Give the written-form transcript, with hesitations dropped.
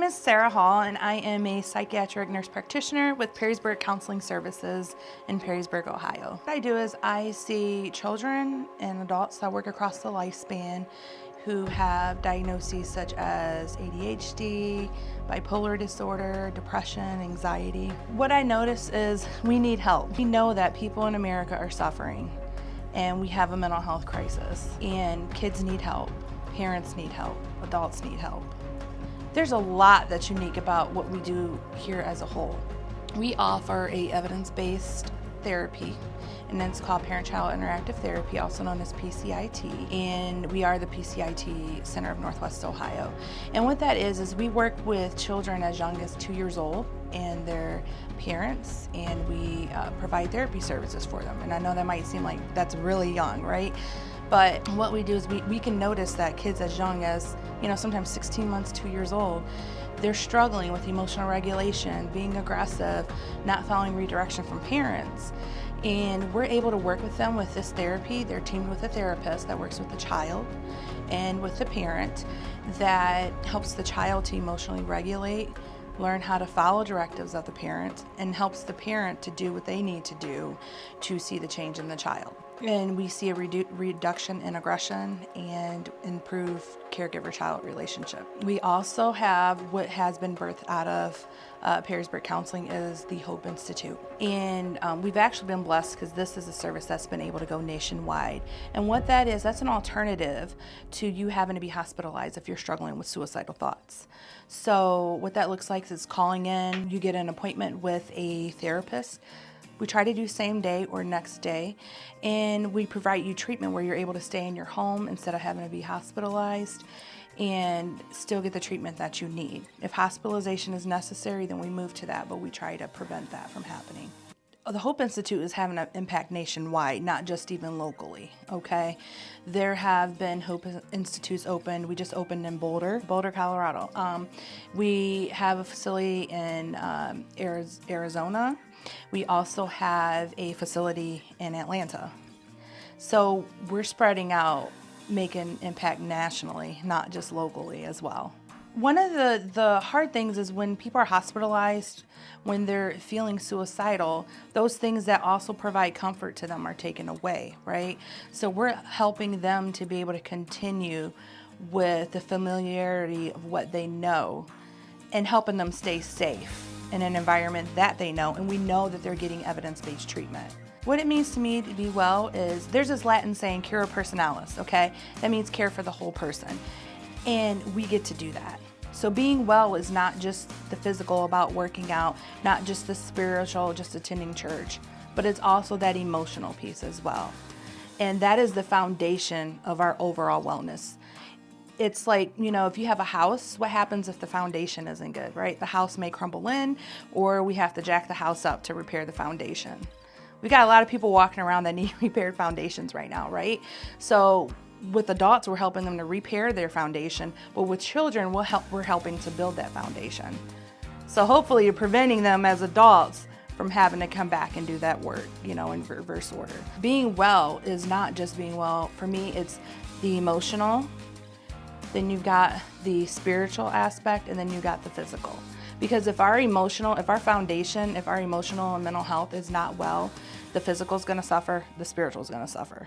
name is Sarah Hall, and I am a psychiatric nurse practitioner with Perrysburg Counseling Services in Perrysburg, Ohio. What I do is I see children and adults that work across the lifespan who have diagnoses such as ADHD, bipolar disorder, depression, anxiety. What I notice is we need help. We know that people in America are suffering and we have a mental health crisis, and kids need help, parents need help, adults need help. There's a lot that's unique about what we do here as a whole. We offer a evidence-based therapy, and it's called Parent-Child Interactive Therapy, also known as PCIT, and we are the PCIT Center of Northwest Ohio. And what that is we work with children as young as 2 years old and their parents, and we provide therapy services for them. And I know that might seem like that's really young, right? But what we do is we can notice that kids as young as, sometimes 16 months, 2 years old, they're struggling with emotional regulation, being aggressive, not following redirection from parents. And we're able to work with them with this therapy. They're teamed with a therapist that works with the child and with the parent that helps the child to emotionally regulate, learn how to follow directives of the parent, and helps the parent to do what they need to do to see the change in the child. And we see a reduction in aggression and improved caregiver-child relationship. We also have what has been birthed out of Perrysburg Counseling is the Hope Institute. And we've actually been blessed because this is a service that's been able to go nationwide. And what that is, that's an alternative to you having to be hospitalized if you're struggling with suicidal thoughts. So what that looks like is calling in, you get an appointment with a therapist. We try to do same day or next day, and we provide you treatment where you're able to stay in your home instead of having to be hospitalized and still get the treatment that you need. If hospitalization is necessary, then we move to that, but we try to prevent that from happening. The Hope Institute is having an impact nationwide, not just even locally, okay? There have been Hope Institutes opened. We just opened in Boulder, Colorado. We have a facility in Arizona. We also have a facility in Atlanta. So we're spreading out, making impact nationally, not just locally as well. One of the hard things is when people are hospitalized, when they're feeling suicidal, those things that also provide comfort to them are taken away, right? So we're helping them to be able to continue with the familiarity of what they know and helping them stay safe in an environment that they know, and we know that they're getting evidence-based treatment. What it means to me to be well is, there's this Latin saying, cura personalis, okay? That means care for the whole person. And we get to do that. So being well is not just the physical about working out, not just the spiritual, just attending church, but it's also that emotional piece as well. And that is the foundation of our overall wellness. It's like, if you have a house, what happens if the foundation isn't good, right? The house may crumble in, or we have to jack the house up to repair the foundation. We got a lot of people walking around that need repaired foundations right now, right? So with adults, we're helping them to repair their foundation, but with children, we're helping to build that foundation. So hopefully you're preventing them as adults from having to come back and do that work, in reverse order. Being well is not just being well. For me, it's the emotional, then you've got the spiritual aspect, and then you've got the physical. Because if our emotional and mental health is not well, the physical is going to suffer, the spiritual is going to suffer.